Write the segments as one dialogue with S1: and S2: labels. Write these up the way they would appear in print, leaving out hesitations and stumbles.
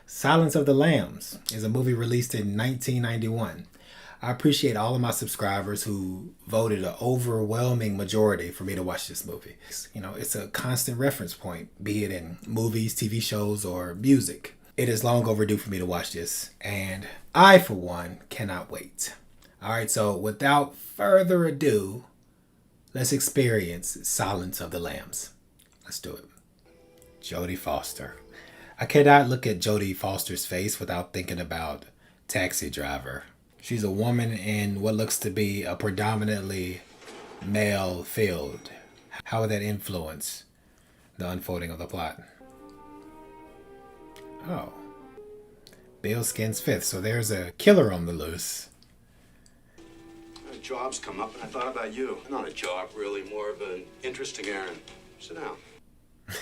S1: Silence of the Lambs is a movie released in 1991. I appreciate all of my subscribers who voted an overwhelming majority for me to watch this movie. It's a constant reference point, be it in movies, TV shows, or music. It is long overdue for me to watch this, and I, for one, cannot wait. Alright, so without further ado, let's experience Silence of the Lambs. Let's do it. Jodie Foster. I cannot look at Jodie Foster's face without thinking about Taxi Driver. She's a woman in what looks to be a predominantly male field. How would that influence the unfolding of the plot? Oh. Bill skins fifth, so there's a killer on the loose.
S2: A job's come up and I thought about you. Not a job, really, more of an interesting errand. Sit down.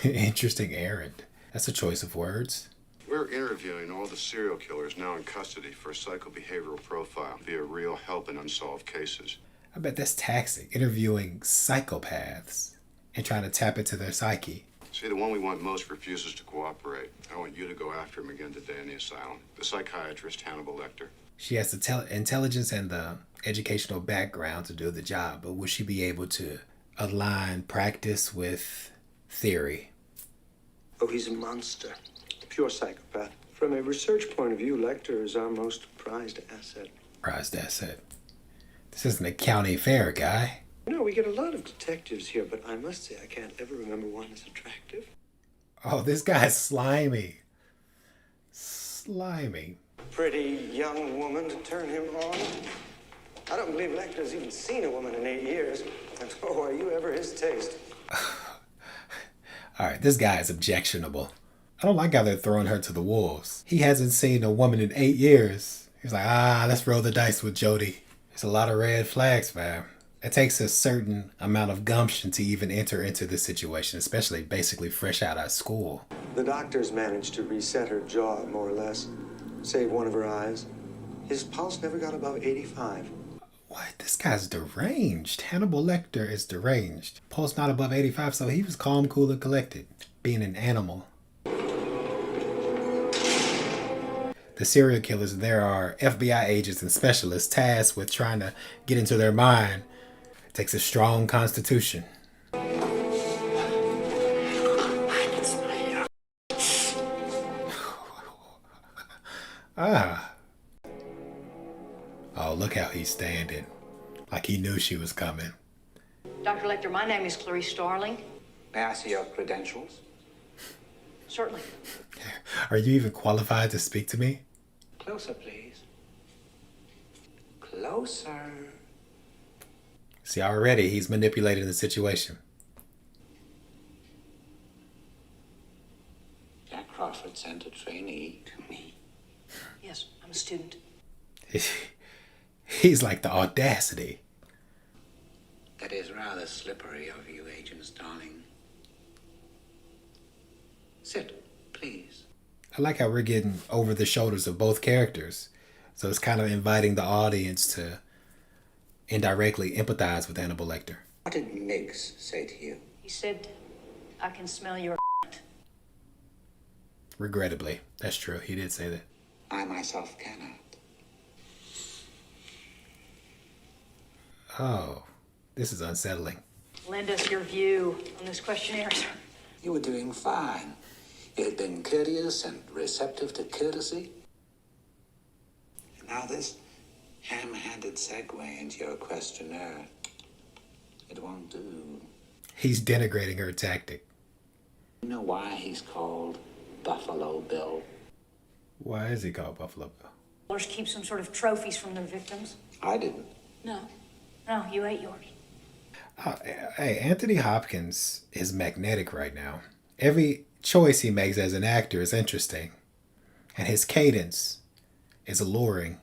S1: Interesting errand. That's a choice of words.
S2: We're interviewing all the serial killers now in custody for a psychobehavioral profile. Be a real help in unsolved cases.
S1: I bet that's taxing, interviewing psychopaths and trying to tap into their psyche.
S2: See, the one we want most refuses to cooperate. I want you to go after him again today in the asylum. The psychiatrist, Hannibal Lecter.
S1: She has the intelligence and the educational background to do the job, but will she be able to align practice with theory?
S3: Oh, he's a monster. A pure psychopath. From a research point of view, Lecter is our most prized asset.
S1: Prized asset? This isn't a county fair, guy.
S3: No, we get a lot of detectives here, but I must say I can't ever remember one as attractive.
S1: Oh, this guy's slimy. Slimy.
S3: Pretty young woman to turn him on. I don't believe Lecter's even seen a woman in 8 years. And oh, are you ever his taste?
S1: Alright, this guy is objectionable. I don't like how they're throwing her to the wolves. He hasn't seen a woman in 8 years. He's like, let's roll the dice with Jodie. There's a lot of red flags, man. It takes a certain amount of gumption to even enter into this situation, especially basically fresh out of school.
S3: The doctors managed to reset her jaw, more or less. Save one of her eyes. His pulse never got above 85.
S1: What? This guy's deranged. Hannibal Lecter is deranged. Pulse not above 85, so he was calm, cool, and collected. Being an animal. The serial killers, there are FBI agents and specialists tasked with trying to get into their mind. It takes a strong constitution. Oh, look how he's standing. Like he knew she was coming.
S4: Dr. Lecter, my name is Clarice Starling.
S5: May I see your credentials?
S4: Certainly.
S1: Are you even qualified to speak to me?
S5: Closer, please. Closer.
S1: See, already he's manipulating the situation.
S5: Jack Crawford sent a trainee to me.
S4: Yes, I'm a student.
S1: He's like the audacity.
S5: That is rather slippery of you, Agent Starling. Sit, please.
S1: I like how we're getting over the shoulders of both characters. So it's kind of inviting the audience to indirectly empathize with Hannibal Lecter.
S5: What did Miggs say to you?
S4: He said, I can smell your
S1: Regrettably. That's true. He did say that.
S5: I myself cannot.
S1: Oh, this is unsettling.
S4: Lend us your view on this questionnaire, sir.
S5: You were doing fine. You had been courteous and receptive to courtesy. And now this ham-handed segue into your questionnaire. It won't do.
S1: He's denigrating her tactic.
S5: You know why he's called Buffalo Bill?
S1: Why is he called Buffalo Bill?
S4: Killers keep some sort of trophies from their victims.
S5: I didn't.
S4: No, you ate yours.
S1: Hey, Anthony Hopkins is magnetic right now. Every choice he makes as an actor is interesting. And his cadence is alluring.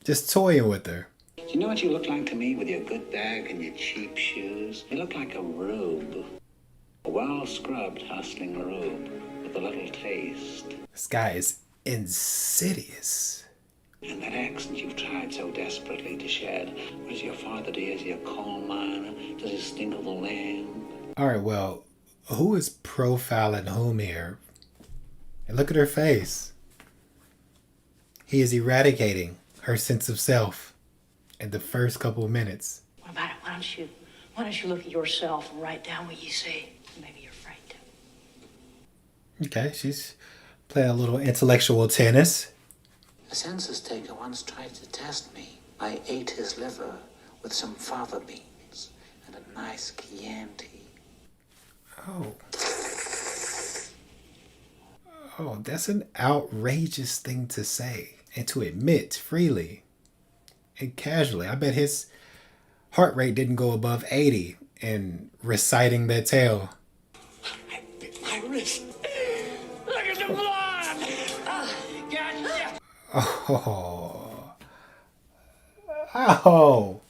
S1: Just toying with her.
S5: Do you know what you look like to me with your good bag and your cheap shoes? You look like a rube. A well-scrubbed, hustling rube with a little taste.
S1: This guy is insidious.
S5: And that accent you've tried so desperately to shed. What does your father do? Is he a coal miner? Does his feasting of the land.
S1: All right, well, who is profiling whom here? And look at her face. He is eradicating her sense of self in the first couple of minutes.
S4: What about it? Why don't you look at yourself and write down what you see? Maybe you're afraid to.
S1: Okay, she's playing a little intellectual tennis.
S5: A census taker once tried to test me. I ate his liver with some fava beans and a nice Chianti.
S1: Oh. Oh, that's an outrageous thing to say and to admit freely and casually. I bet his heart rate didn't go above 80 in reciting that tale.
S5: I bit my wrist. Look at the blood! Gotcha!
S1: Oh. Oh.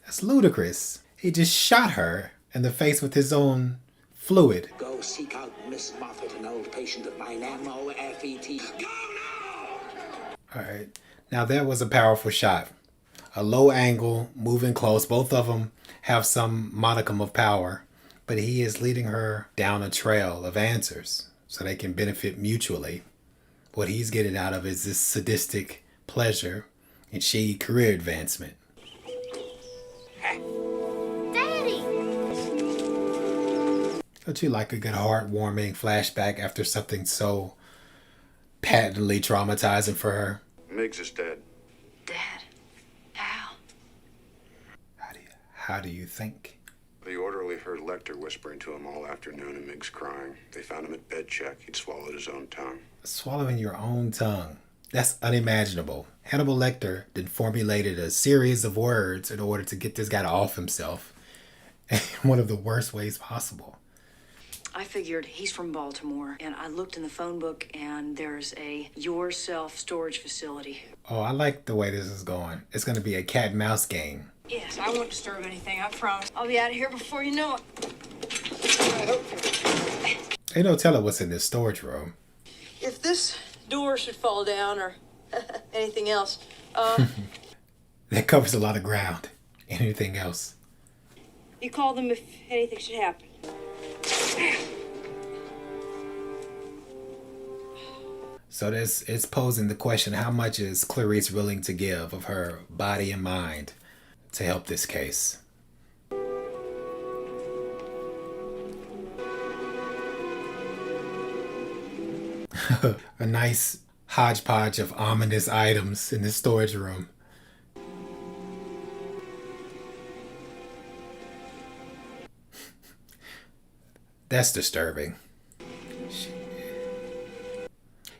S1: That's ludicrous. He just shot her in the face with his own fluid.
S5: Go seek out Miss Moffat, an old patient of mine, M-O-F-E-T. Go now!
S1: All right. Now that was a powerful shot. A low angle, moving close. Both of them have some modicum of power, but he is leading her down a trail of answers so they can benefit mutually. What he's getting out of is this sadistic pleasure and she career advancement.
S6: Daddy!
S1: Don't you like a good heartwarming flashback after something so patently traumatizing for her?
S2: Miggs is dead.
S4: Dad. How?
S1: How do you think?
S2: The orderly heard Lecter whispering to him all afternoon and Miggs crying. They found him at bed check. He'd swallowed his own tongue.
S1: Swallowing your own tongue. That's unimaginable. Hannibal Lecter then formulated a series of words in order to get this guy to off himself in one of the worst ways possible.
S4: I figured he's from Baltimore, and I looked in the phone book, and there's a yourself storage facility.
S1: Oh, I like the way this is going. It's going to be a cat and mouse game.
S4: Yes, I won't disturb anything, I promise. I'll be out of here before you know it.
S1: Ain't no telling what's in this storage room.
S4: If this door should fall down or anything else,
S1: That covers a lot of ground. Anything else?
S4: you call them if anything should happen.
S1: So this it's posing the question, how much is Clarice willing to give of her body and mind to help this case? A nice hodgepodge of ominous items in the storage room. That's disturbing.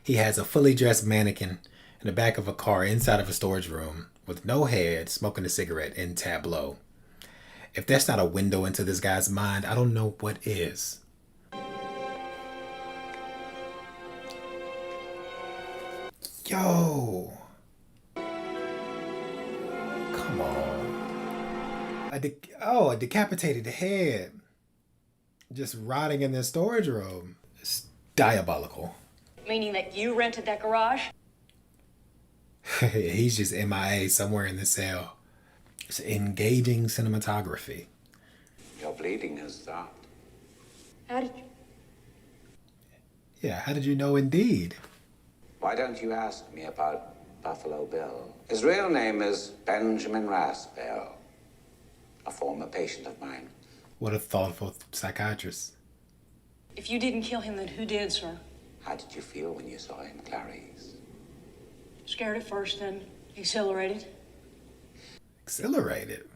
S1: He has a fully dressed mannequin in the back of a car inside of a storage room with no head, smoking a cigarette in tableau. If that's not a window into this guy's mind, I don't know what is. Yo! Come on. A decapitated head. Just rotting in the storage room. It's diabolical.
S4: Meaning that you rented that garage?
S1: He's just MIA somewhere in the cell. It's engaging cinematography.
S5: Your bleeding has stopped.
S4: How did you?
S1: Yeah, how did you know indeed?
S5: Why don't you ask me about Buffalo Bill? His real name is Benjamin Rasbell, a former patient of mine.
S1: What a thoughtful psychiatrist.
S4: If you didn't kill him, then who did, sir?
S5: How did you feel when you saw him, Clarice?
S4: Scared at first, then exhilarated.
S1: Exhilarated.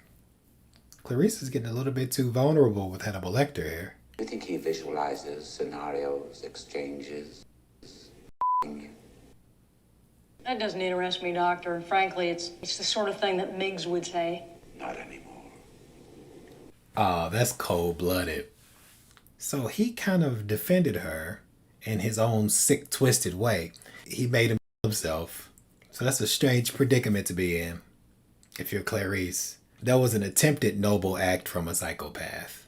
S1: Clarice is getting a little bit too vulnerable with Hannibal Lecter here.
S5: You think he visualizes scenarios, exchanges?
S4: That doesn't interest me, Doctor. Frankly, it's the sort of thing that Miggs would say.
S5: Not anymore.
S1: Oh, that's cold-blooded. So he kind of defended her in his own sick, twisted way. He made himself. So that's a strange predicament to be in, if you're Clarice. That was an attempted noble act from a psychopath.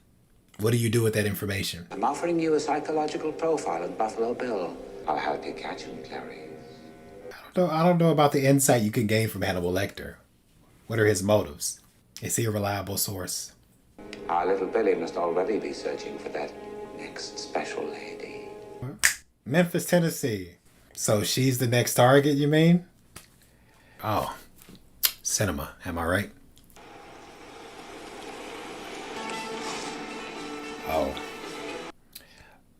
S1: What do you do with that information?
S5: I'm offering you a psychological profile of Buffalo Bill. I'll help you catch him, Clarice.
S1: I don't know about the insight you can gain from Hannibal Lecter. What are his motives? Is he a reliable source?
S5: Our little Billy must already be searching for that next special lady.
S1: Memphis, Tennessee. So she's the next target, you mean? Oh, cinema, am I right? Oh.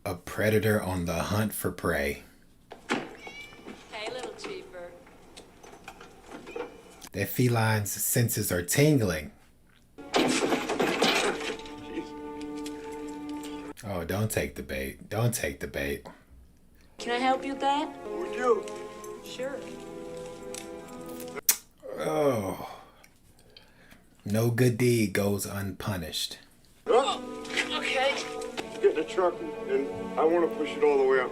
S1: A predator on the hunt for prey.
S6: Hey, little cheaper.
S1: That feline's senses are tingling. Oh, don't take the bait. Don't take the bait.
S6: Can I help you with that?
S2: Would you?
S6: Sure.
S1: Oh. No good deed goes unpunished.
S2: Oh, okay. Get in the truck and I want to push it all the way up.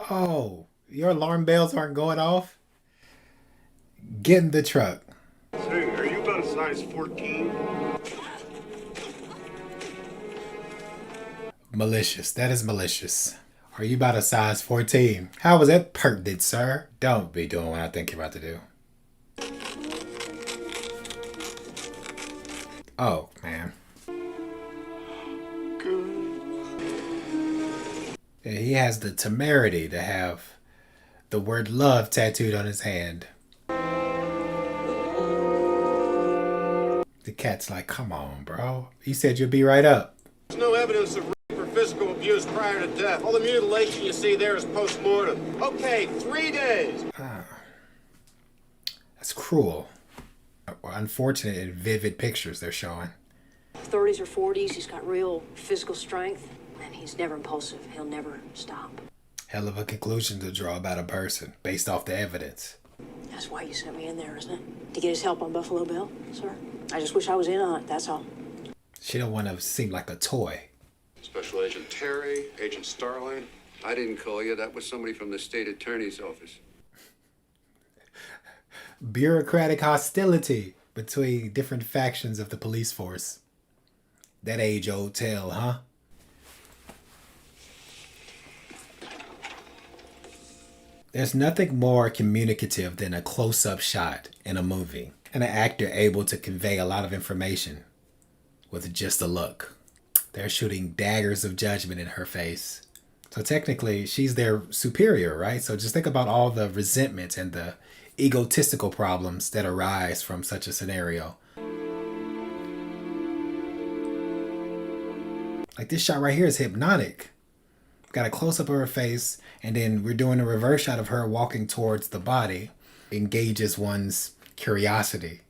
S1: Oh, your alarm bells aren't going off? Get in the truck.
S2: Say, are you about a size 14?
S1: Malicious. That is malicious. Are you about a size 14? How was that pertinent, sir? Don't be doing what I think you're about to do. Oh, man. Yeah, he has the temerity to have the word love tattooed on his hand. The cat's like, come on, bro. You said you'd be right up.
S2: There's no evidence of rape or physical abuse prior to death. All the mutilation you see there is post-mortem. Okay, 3 days.
S1: That's cruel. Unfortunate and vivid pictures they're showing.
S4: 30s or 40s, he's got real physical strength, and he's never impulsive. He'll never stop.
S1: Hell of a conclusion to draw about a person based off the evidence.
S4: That's why you sent me in there, isn't it? To get his help on Buffalo Bill, sir? I just wish I was in on it, that's all.
S1: She don't want to seem like a toy.
S2: Special Agent Terry, Agent Starling. I didn't call you. That was somebody from the state attorney's office.
S1: Bureaucratic hostility between different factions of the police force. That age-old tale, huh? There's nothing more communicative than a close-up shot in a movie, and an actor able to convey a lot of information with just a look. They're shooting daggers of judgment in her face. So technically, she's their superior, right? So just think about all the resentment and the egotistical problems that arise from such a scenario. Like this shot right here is hypnotic. Got a close-up of her face, and then we're doing a reverse shot of her walking towards the body. Engages one's curiosity.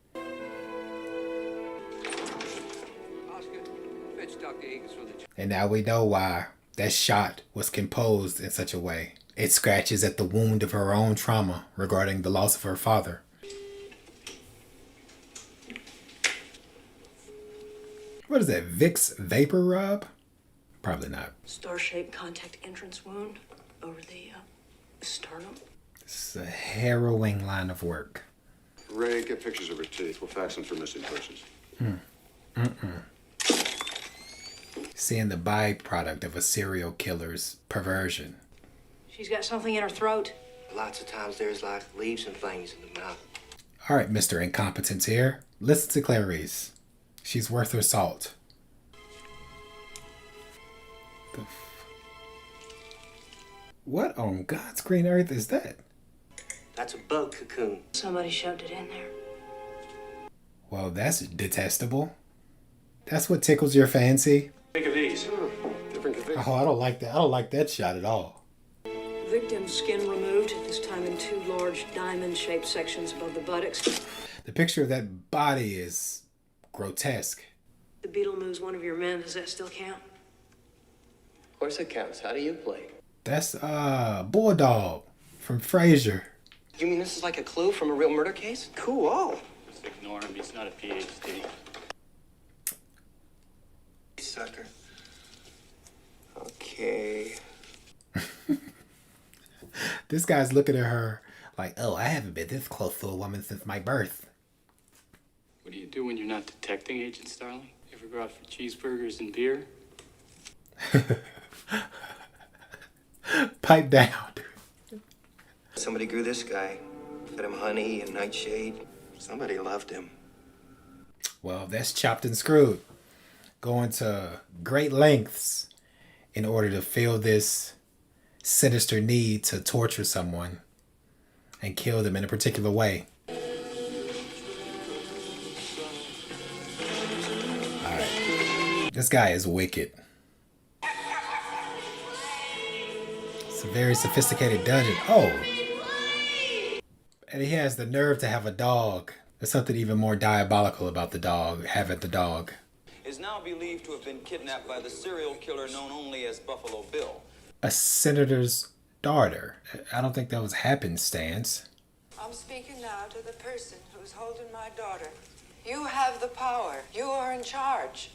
S1: And now we know why that shot was composed in such a way. It scratches at the wound of her own trauma regarding the loss of her father. What is that, Vicks Vapor Rub? Probably not.
S4: Star-shaped contact entrance wound over the sternum.
S1: It's a harrowing line of work.
S2: Ray, get pictures of her teeth. We'll fax them for missing persons.
S1: Seeing the byproduct of a serial killer's perversion.
S4: She's got something in her throat.
S3: Lots of times there's like leaves and things in the mouth.
S1: All right, Mr. Incompetence here. Listen to Clarice. She's worth her salt. What on God's green earth is that?
S3: That's a bug cocoon.
S4: Somebody shoved it in there.
S1: Well, that's detestable. That's what tickles your fancy.
S2: Think of these. Different conviction.
S1: Oh, I don't like that. I don't like that shot at all.
S4: Victim's skin removed, this time in 2 large diamond-shaped sections above the buttocks.
S1: The picture of that body is grotesque.
S4: The beetle moves one of your men. Does that still count?
S3: Of course it counts. How do you play?
S1: That's Bulldog from Frasier.
S3: You mean this is like a clue from a real murder case? Cool.
S7: Just ignore him. He's not a PhD.
S3: Sucker. Okay.
S1: This guy's looking at her like, oh, I haven't been this close to a woman since my birth.
S7: What do you do when you're not detecting, Agent Starling? You ever go out for cheeseburgers and beer?
S1: Pipe down, dude.
S3: Somebody grew this guy. Fed him honey and nightshade. Somebody loved him.
S1: Well, that's chopped and screwed. going to great lengths in order to fill this sinister need to torture someone and kill them in a particular way. Alright. This guy is wicked. It's a very sophisticated dungeon. Oh! And he has the nerve to have a dog. There's something even more diabolical about the dog, having the dog.
S8: Is now believed to have been kidnapped by the serial killer known only as Buffalo Bill.
S1: A senator's daughter. I don't think that was happenstance.
S9: I'm speaking now to the person who's holding my daughter. You have the power. You are in charge.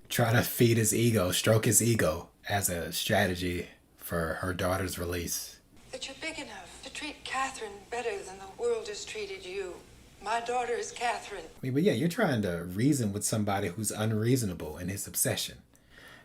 S1: Try to feed his ego, stroke his ego as a strategy for her daughter's release.
S9: That you're big enough to treat Catherine better than the world has treated you. My daughter is Catherine.
S1: I mean, but yeah, you're trying to reason with somebody who's unreasonable in his obsession.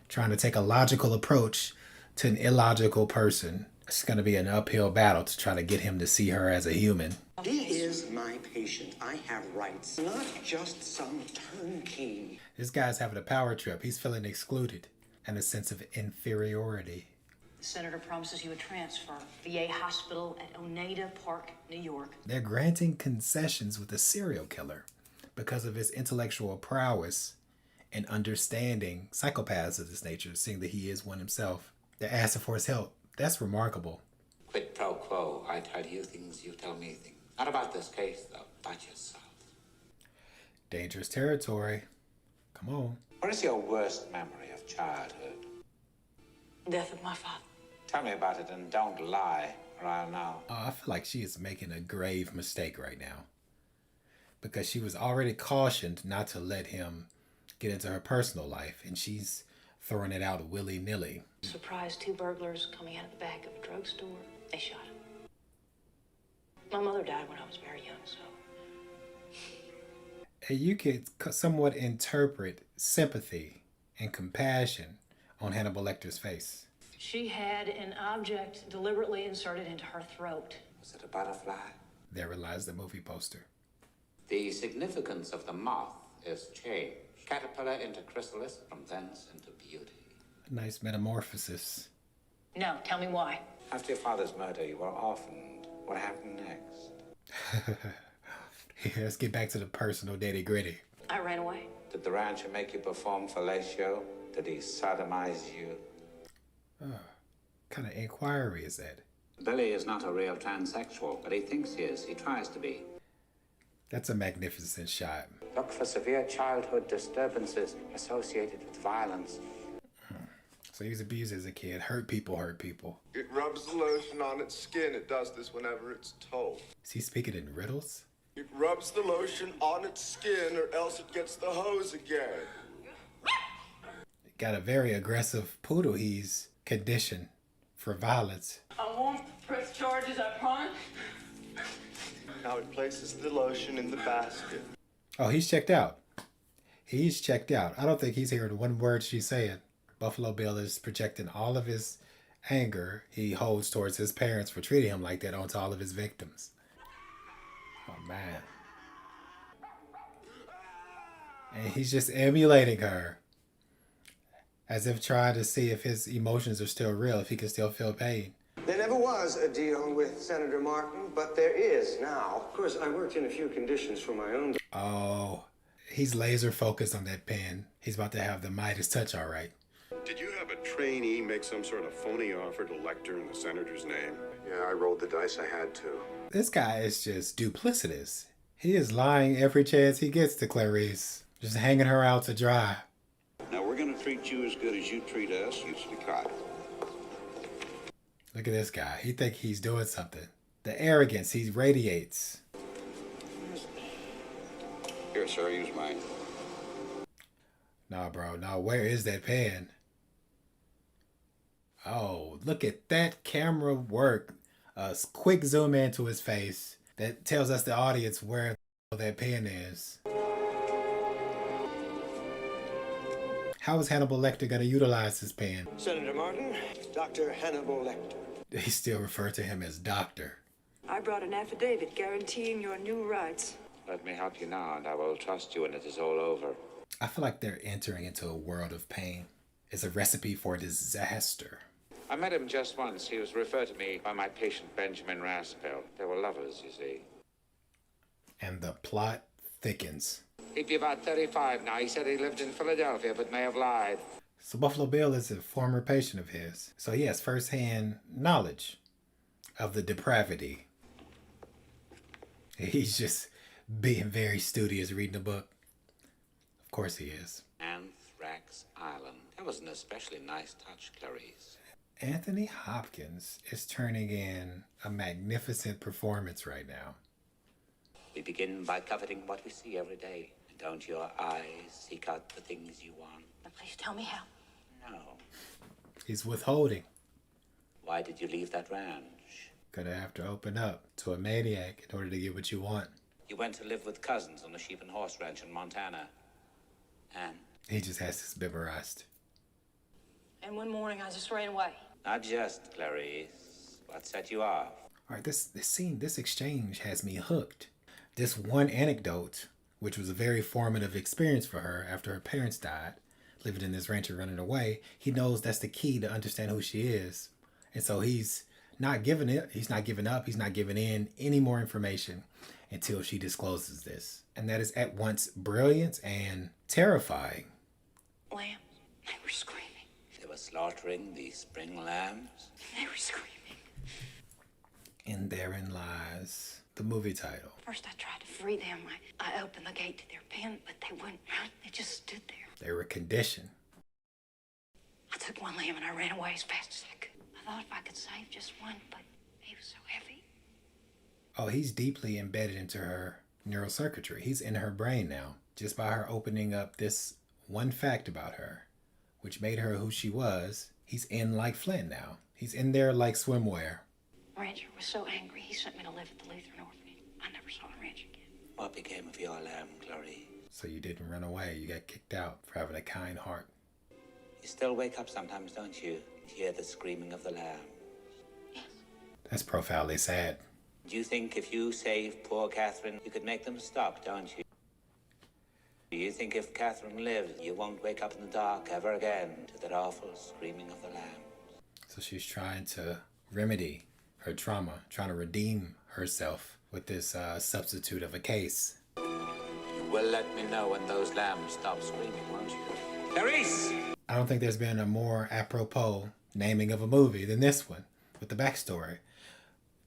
S1: Trying to take a logical approach to an illogical person. It's going to be an uphill battle to try to get him to see her as a human.
S3: He is my patient. I have rights, not just some turnkey.
S1: This guy's having a power trip. He's feeling excluded and a sense of inferiority.
S4: The senator promises you a transfer. VA hospital at Oneida Park, New York.
S1: They're granting concessions with a serial killer because of his intellectual prowess and understanding psychopaths of this nature, seeing that he is one himself. They're asking for his help. That's remarkable.
S5: Quid pro quo. I tell you things, you tell me things. Not about this case, though. About yourself.
S1: Dangerous territory. Come on.
S5: What is your worst memory of childhood?
S4: Death of my father.
S5: Tell me about it and don't lie, or I'll know.
S1: I feel like she is making a grave mistake right now. Because she was already cautioned not to let him get into her personal life, and she's throwing it out willy-nilly.
S4: Surprised two burglars coming out of the back of a drugstore. They shot him. My mother died when I was very young, so...
S1: And you could somewhat interpret sympathy and compassion on Hannibal Lecter's face.
S4: She had an object deliberately inserted into her throat.
S5: Was it a butterfly?
S1: There lies the movie poster.
S5: The significance of the moth is change. Caterpillar into chrysalis, from thence into beauty.
S1: A nice metamorphosis.
S4: No, tell me why.
S5: After your father's murder, you were orphaned. What happened next?
S1: Let's get back to the personal nitty-gritty.
S4: I ran away.
S5: Did the rancher make you perform fellatio? Did he sodomize you?
S1: What kind of inquiry is that?
S5: Billy is not a real transsexual, but he thinks he is. He tries to be.
S1: That's a magnificent shot.
S5: Look for severe childhood disturbances associated with violence.
S1: So he was abused as a kid. Hurt people hurt people.
S10: It rubs the lotion on its skin. It does this whenever it's told.
S1: Is he speaking in riddles?
S10: It rubs the lotion on its skin or else it gets the hose again.
S1: Got a very aggressive poodle. He's conditioned for violence.
S6: I won't press charges, I promise.
S10: Now it places the lotion in the basket.
S1: Oh, he's checked out. He's checked out. I don't think he's hearing one word she's saying. Buffalo Bill is projecting all of his anger he holds towards his parents for treating him like that onto all of his victims. Oh, man. And he's just emulating her. As if trying to see if his emotions are still real, if he can still feel pain.
S3: There never was a deal with Senator Martin, but there is now. Of course, I worked in a few conditions for my own.
S1: Oh, he's laser focused on that pen. He's about to have the Midas touch, all right.
S10: Did you have a trainee make some sort of phony offer to Lecter in the senator's name? Yeah, I rolled the dice. I had to.
S1: This guy is just duplicitous. He is lying every chance he gets to Clarice. Just hanging her out to dry.
S2: Now, we're going to treat you as good as you treat us. You should be caught.
S1: Look at this guy. He think he's doing something. The arrogance he radiates.
S2: Here, sir, use mine.
S1: Nah, bro. Nah, where is that pen? Oh, look at that camera work. A quick zoom into his face that tells us the audience where that pen is. How is Hannibal Lecter going to utilize his pen?
S3: Senator Martin, Dr. Hannibal Lecter.
S1: They still refer to him as doctor.
S9: I brought an affidavit guaranteeing your new rights.
S5: Let me help you now, and I will trust you when it is all over.
S1: I feel like they're entering into a world of pain. It's a recipe for disaster.
S5: I met him just once. He was referred to me by my patient Benjamin Raspel. They were lovers, you see.
S1: And the plot thickens.
S5: He'd be about 35 now. He said he lived in Philadelphia, but may have lied.
S1: So Buffalo Bill is a former patient of his. So he has firsthand knowledge of the depravity. He's just being very studious reading a book. Of course he is.
S5: Anthrax Island. That was an especially nice touch, Clarice.
S1: Anthony Hopkins is turning in a magnificent performance right now.
S5: We begin by coveting what we see every day. Don't your eyes seek out the things you want?
S4: Now, please tell me how.
S5: No.
S1: He's withholding.
S5: Why did you leave that ranch?
S1: Gonna have to open up to a maniac in order to get what you want.
S5: You went to live with cousins on a sheep and horse ranch in Montana. And?
S1: He just has this memorized.
S4: And one morning I just ran away.
S5: Not just, Clarice. What set you off?
S1: All right, this scene, this exchange has me hooked. This one anecdote, which was a very formative experience for her after her parents died, living in this ranch and running away, he knows that's the key to understand who she is. And so he's not giving it, he's not giving up, he's not giving in any more information until she discloses this. And that is at once brilliant and terrifying.
S4: Lambs, they were screaming.
S5: They were slaughtering the spring lambs?
S4: They were screaming.
S1: And therein lies the movie title.
S4: First I tried to free them. I opened the gate to their pen, but they wouldn't run. They just stood there.
S1: They were conditioned.
S4: I took one lamb and I ran away as fast as I could. I thought if I could save just one, but he was so heavy.
S1: Oh, he's deeply embedded into her neurocircuitry. He's in her brain now, just by her opening up this one fact about her, which made her who she was. He's in like Flint now. He's in there like swimwear.
S4: Rancher was so angry, he sent me to live at the Lutheran orphanage. I never saw the ranch again.
S5: What became of your lamb, Clarice?
S1: So you didn't run away. You got kicked out for having a kind heart.
S5: You still wake up sometimes, don't you? Hear the screaming of the lamb.
S4: Yes.
S1: That's profoundly sad.
S5: Do you think if you save poor Catherine, you could make them stop, don't you? Do you think if Catherine lives, you won't wake up in the dark ever again to that awful screaming of the lamb?
S1: So she's trying to remedy her trauma, trying to redeem herself with this substitute of a case.
S5: You will let me know when those lambs stop screaming, won't you? Clarice!
S1: I don't think there's been a more apropos naming of a movie than this one, with the backstory.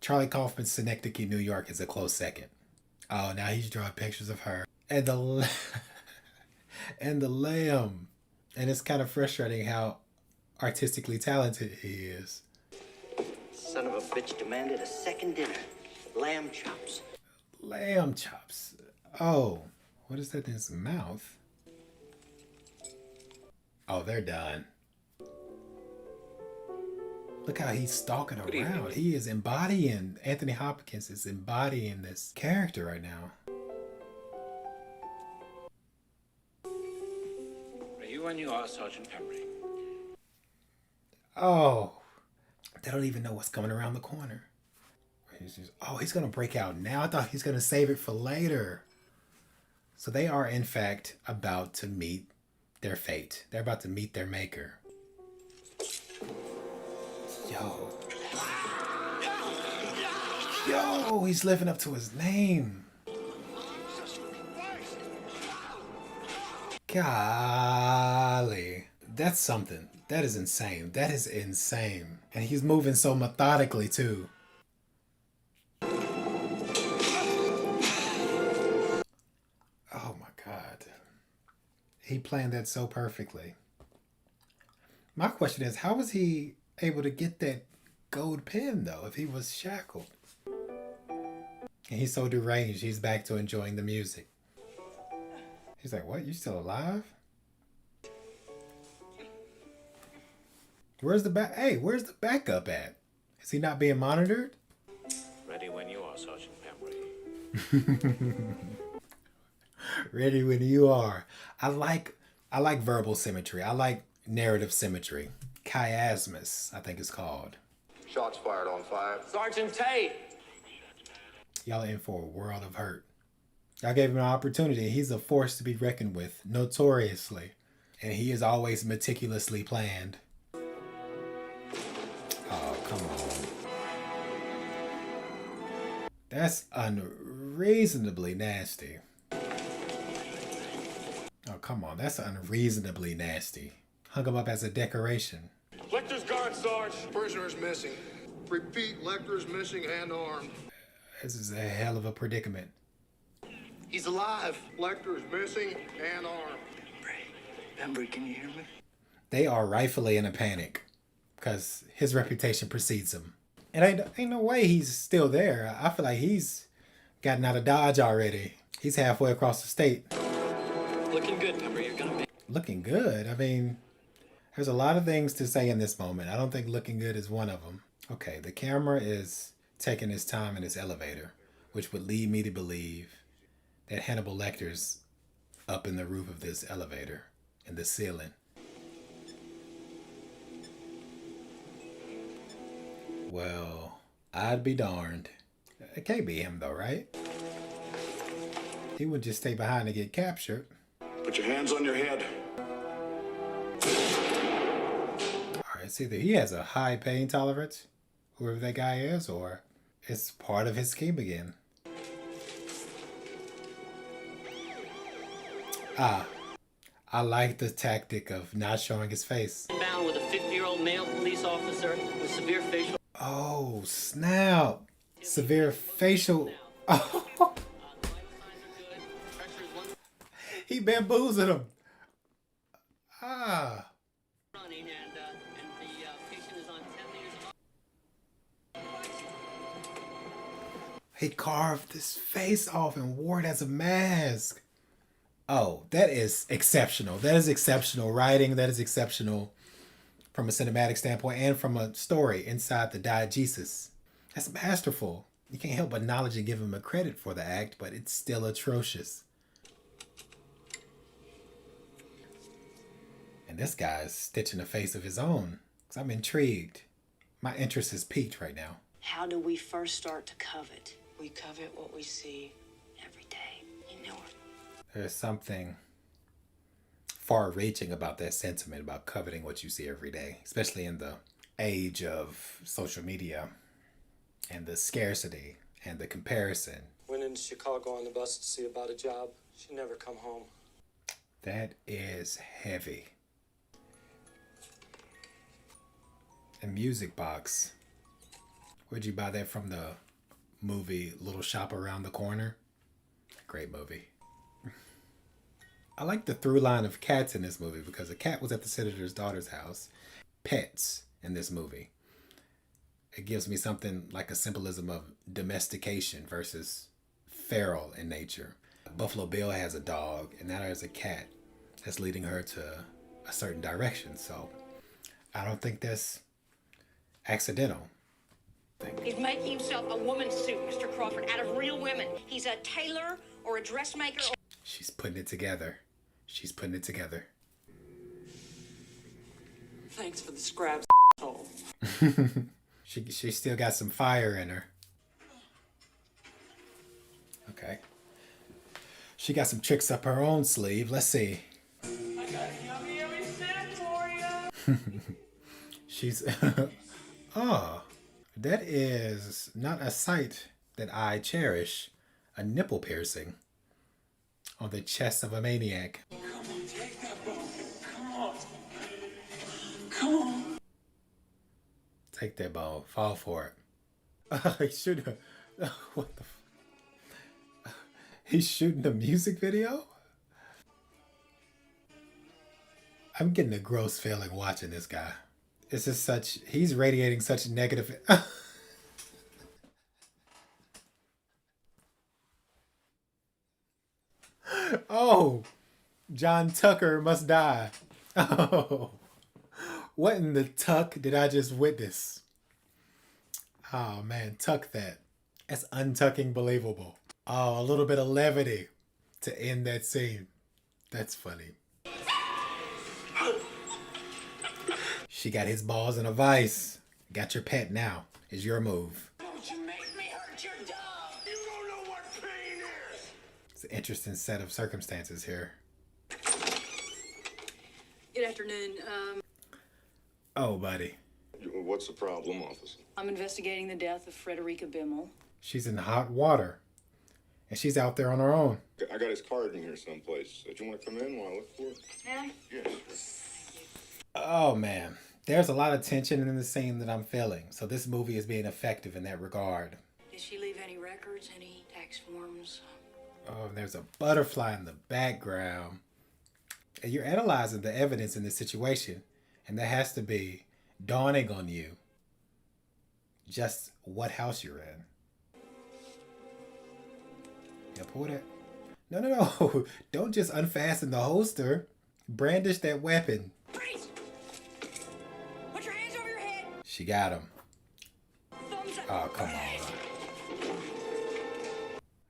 S1: Charlie Kaufman's Synecdoche, New York is a close second. Oh, now he's drawing pictures of her. And the and the lamb. And it's kind of frustrating how artistically talented he is.
S11: Son of a bitch demanded a second dinner. Lamb chops.
S1: Lamb chops. Oh, what is that in his mouth? Oh, they're done. Look how he's stalking around. He is embodying, Anthony Hopkins is embodying this character right now.
S5: Are you when you are Sergeant Emery?
S1: Oh, they don't even know what's coming around the corner. He's going to break out now. I thought he's going to save it for later. So they are, in fact, about to meet their fate. They're about to meet their maker. Yo, he's living up to his name. Golly. That's something. That is insane. That is insane. And he's moving so methodically, too. Oh my God. He planned that so perfectly. My question is, how was he able to get that gold pen, though, if he was shackled? And he's so deranged, he's back to enjoying the music. He's like, what? You still alive? Where's the back? Hey, where's the backup at? Is he not being monitored?
S5: Ready when you are, Sergeant Emery.
S1: Ready when you are. I like verbal symmetry. I like narrative symmetry. Chiasmus, I think it's called.
S10: Shots fired on 5.
S8: Sergeant Tate!
S1: Y'all are in for a world of hurt. Y'all gave him an opportunity. He's a force to be reckoned with, notoriously. And he is always meticulously planned. Oh, come on. That's unreasonably nasty. Oh, come on. That's unreasonably nasty. Hung him up as a decoration.
S10: Lecter's gone, Sarge. Prisoner's missing. Repeat, Lecter's missing and armed.
S1: This is a hell of a predicament.
S10: He's alive. Lecter's missing and armed.
S11: Remember, can you hear me?
S1: They are rightfully in a panic because his reputation precedes him. And ain't no way he's still there. I feel like he's gotten out of Dodge already. He's halfway across the state.
S11: Looking good, remember, you're gonna make.
S1: Looking good? I mean, there's a lot of things to say in this moment. I don't think looking good is one of them. Okay, the camera is taking his time in his elevator, which would lead me to believe that Hannibal Lecter's up in the roof of this elevator, in the ceiling. Well, I'd be darned. It can't be him though, right? He would just stay behind to get captured.
S10: Put your hands on your head.
S1: Alright, it's either he has a high pain tolerance, whoever that guy is, or it's part of his scheme again. I like the tactic of not showing his face.
S11: Bound with a 50-year-old male police officer with severe facial.
S1: Oh, snap. Severe facial. Oh. He bamboozled him. Ah.
S11: Running and the patient is on 10 years of.
S1: He carved his face off and wore it as a mask. Oh, that is exceptional. That is exceptional writing. That is exceptional from a cinematic standpoint and from a story inside the diegesis. That's masterful. You can't help but acknowledge and give him a credit for the act, but it's still atrocious. And this guy's stitching a face of his own. Because I'm intrigued. My interest is piqued right now.
S4: How do we first start to covet?
S9: We covet what we see.
S4: Every day. You know it.
S1: There's something far-reaching about that sentiment about coveting what you see every day, especially in the age of social media and the scarcity and the comparison.
S3: Went into Chicago on the bus to see about a job. She never come home.
S1: That is heavy. A music box. Where'd you buy that from? The movie Little Shop Around the Corner? Great movie. I like the through line of cats in this movie because a cat was at the senator's daughter's house. Pets in this movie. It gives me something like a symbolism of domestication versus feral in nature. Buffalo Bill has a dog, and now there's a cat that's leading her to a certain direction. So I don't think that's accidental.
S6: He's making himself a woman's suit, Mr. Crawford, out of real women. He's a tailor or a dressmaker.
S1: She's putting it together. She's putting it together.
S9: Thanks for the scraps, asshole.
S1: She still got some fire in her. Okay. She got some tricks up her own sleeve. Let's see.
S6: I got a yummy snack for you.
S1: She's... Oh, that is not a sight that I cherish. A nipple piercing on the chest of a maniac.
S6: Come on, take that bone. Come on. Come on.
S1: Take that bone. Fall for it. He's shooting. What the? He's shooting a music video? I'm getting a gross feeling watching this guy. This is such... He's radiating such negative... Oh, John Tucker must die. Oh, what in the tuck did I just witness? Oh man, tuck that. That's untucking believable. Oh, a little bit of levity to end that scene. That's funny. She got his balls in a vice. Got your pet now. Is your move.
S6: Don't you make me hurt your dog.
S10: You don't know what pain is.
S1: It's an interesting set of circumstances here.
S4: Good afternoon.
S1: Oh, buddy.
S10: What's the problem, officer?
S4: I'm investigating the death of Frederica Bimmel.
S1: She's in hot water. And she's out there on her own.
S10: I got his card in here someplace. Do you want to come in while I look for it?
S4: Really?
S10: Yes.
S1: Oh, man. There's a lot of tension in the scene that I'm feeling. So this movie is being effective in that regard.
S4: Did she leave any records, any tax forms?
S1: Oh, and there's a butterfly in the background. And you're analyzing the evidence in this situation. And that has to be dawning on you just what house you're in. Yeah, pull that. No. Don't just unfasten the holster. Brandish that weapon.
S6: Freeze! Put your hands over your head.
S1: She got him.
S6: Thumbs up.
S1: Oh, come on.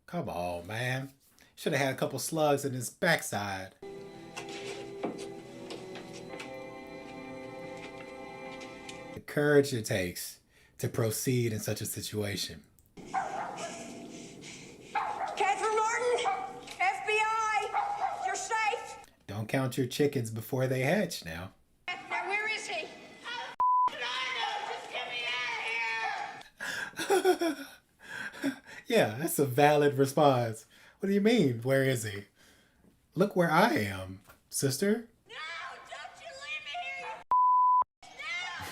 S1: Come on, man. Should have had a couple slugs in his backside. The courage it takes to proceed in such a situation.
S6: Catherine Martin! FBI! You're safe!
S1: Don't count your chickens before they hatch now.
S6: Now, where is he?
S1: Yeah, that's a valid response. What do you mean? Where is he? Look where I am, sister.
S6: No, don't you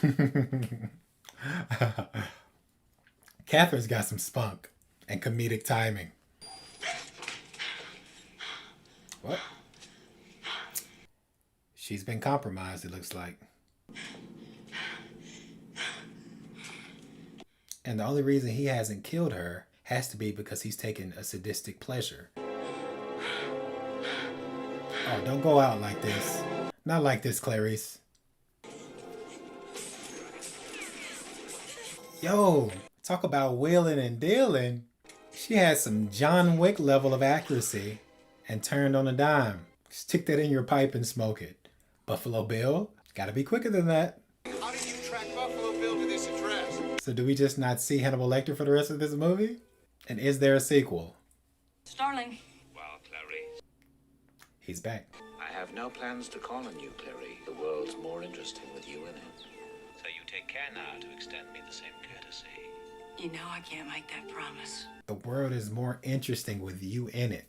S6: leave me here,
S1: No. Catherine's got some spunk and comedic timing. What? She's been compromised, it looks like. And the only reason he hasn't killed her has to be because he's taken a sadistic pleasure. Oh, don't go out like this. Not like this, Clarice. Yo, talk about wheeling and dealing. She had some John Wick level of accuracy and turned on a dime. Stick that in your pipe and smoke it. Buffalo Bill, gotta be quicker than that.
S2: How did you track Buffalo Bill to this address?
S1: So do we just not see Hannibal Lecter for the rest of this movie? And is there a sequel?
S4: Starling.
S5: Well, Clarice,
S1: He's back.
S5: I have no plans to call on you, Clarice. The world's more interesting with you in it. So you take care now to extend me the same courtesy.
S4: You know I can't make that promise.
S1: The world is more interesting with you in it.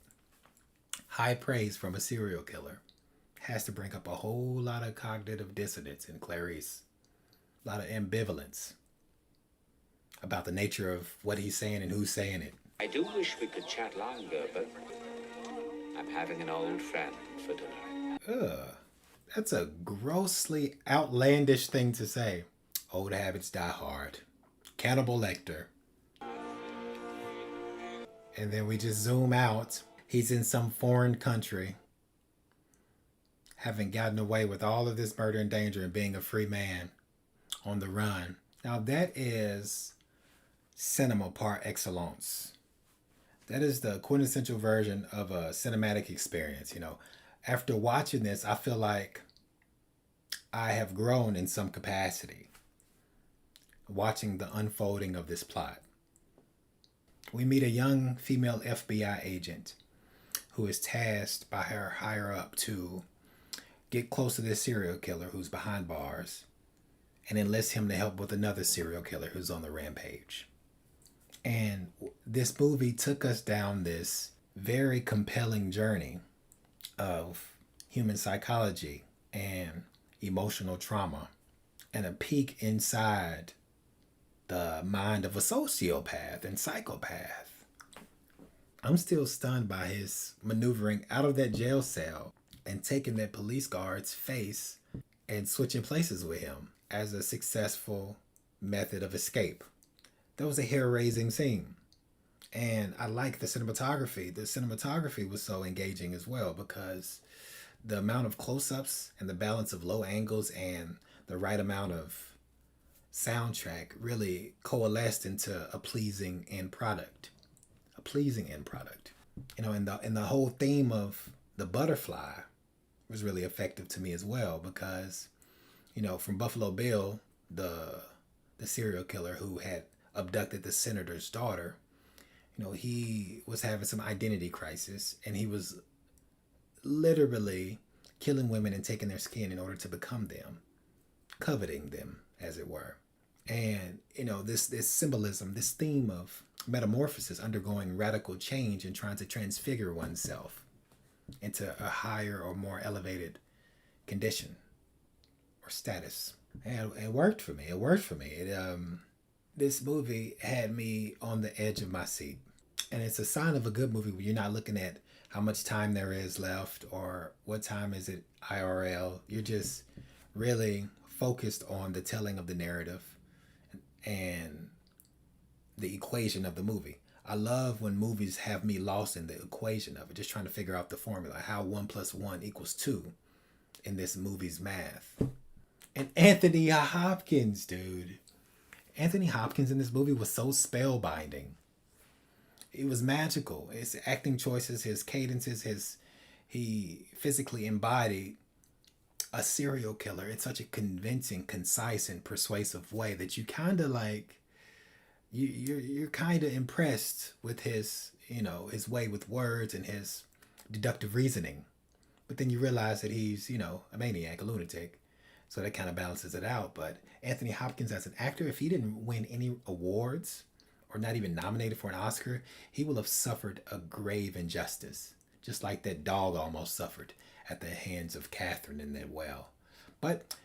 S1: High praise from a serial killer. Has to bring up a whole lot of cognitive dissonance in Clarice. A lot of ambivalence about the nature of what he's saying and who's saying it.
S5: I do wish we could chat longer, but I'm having an old friend for dinner.
S1: Ugh. That's a grossly outlandish thing to say. Old habits die hard. Cannibal Lecter. And then we just zoom out. He's in some foreign country, having gotten away with all of this murder and danger and being a free man on the run. Now that is cinema par excellence. That is the quintessential version of a cinematic experience. You know, after watching this, I feel like I have grown in some capacity watching the unfolding of this plot. We meet a young female FBI agent who is tasked by her higher up to get close to this serial killer who's behind bars and enlist him to help with another serial killer who's on the rampage. And this movie took us down this very compelling journey of human psychology and emotional trauma and a peek inside the mind of a sociopath and psychopath. I'm still stunned by his maneuvering out of that jail cell and taking that police guard's face and switching places with him as a successful method of escape. That was a hair-raising scene. And I like the cinematography. The cinematography was so engaging as well because the amount of close-ups and the balance of low angles and the right amount of soundtrack really coalesced into a pleasing end product. A pleasing end product. You know, and the whole theme of the butterfly was really effective to me as well because, you know, from Buffalo Bill, the serial killer who had abducted the senator's daughter, You know, he was having some identity crisis, and he was literally killing women and taking their skin in order to become them, coveting them, as it were. And, you know, this symbolism, this theme of metamorphosis, undergoing radical change and trying to transfigure oneself into a higher or more elevated condition or status. And it worked for me. It worked for me. This movie had me on the edge of my seat. And it's a sign of a good movie when you're not looking at how much time there is left or what time is it IRL. You're just really focused on the telling of the narrative and the equation of the movie. I love when movies have me lost in the equation of it, just trying to figure out the formula, how 1 + 1 = 2 in this movie's math. And Anthony Hopkins, dude. Anthony Hopkins in this movie was so spellbinding. It was magical. His acting choices, his cadences, he physically embodied a serial killer in such a convincing, concise, and persuasive way that you kind of like, you're kind of impressed with his, you know, his way with words and his deductive reasoning. But then you realize that he's, you know, a maniac, a lunatic. So that kind of balances it out. But Anthony Hopkins as an actor, if he didn't win any awards or not even nominated for an Oscar, he will have suffered a grave injustice, just like that dog almost suffered at the hands of Catherine in that well. But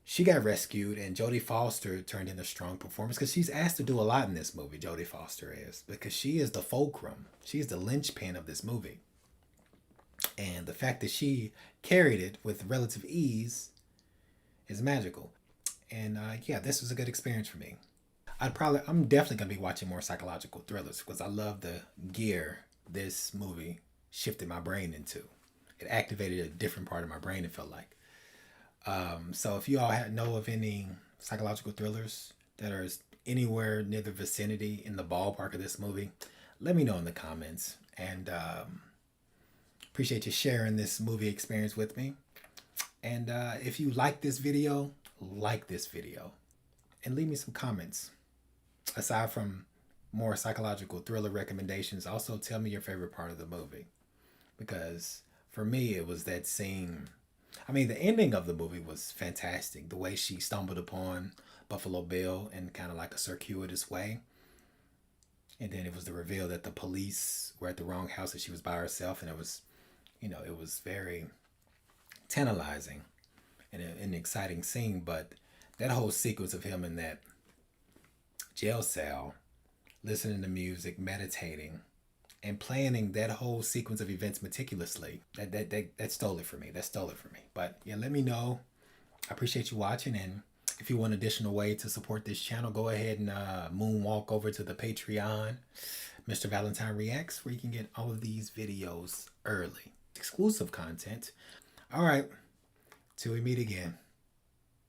S1: she got rescued, and Jodie Foster turned in a strong performance because she's asked to do a lot in this movie, Jodie Foster is, because she is the fulcrum. She's the linchpin of this movie. And the fact that she carried it with relative ease is magical. And yeah, this was a good experience for me. I'm definitely going to be watching more psychological thrillers because I love the gear this movie shifted my brain into. It activated a different part of my brain, it felt like. So if you all know of any psychological thrillers that are anywhere near the vicinity in the ballpark of this movie, let me know in the comments. And appreciate you sharing this movie experience with me. And if you like this video, and leave me some comments. Aside from more psychological thriller recommendations, also tell me your favorite part of the movie. Because for me, it was that scene. I mean, the ending of the movie was fantastic. The way she stumbled upon Buffalo Bill in kind of like a circuitous way. And then it was the reveal that the police were at the wrong house and she was by herself. And it was, you know, it was very tantalizing and an exciting scene. But that whole sequence of him in that jail cell, listening to music, meditating, and planning that whole sequence of events meticulously, that stole it for me. But yeah, let me know. I appreciate you watching, and if you want additional way to support this channel, go ahead and moonwalk over to the Patreon, Mr. Valentine Reacts, where you can get all of these videos early, exclusive content. All right, till we meet again.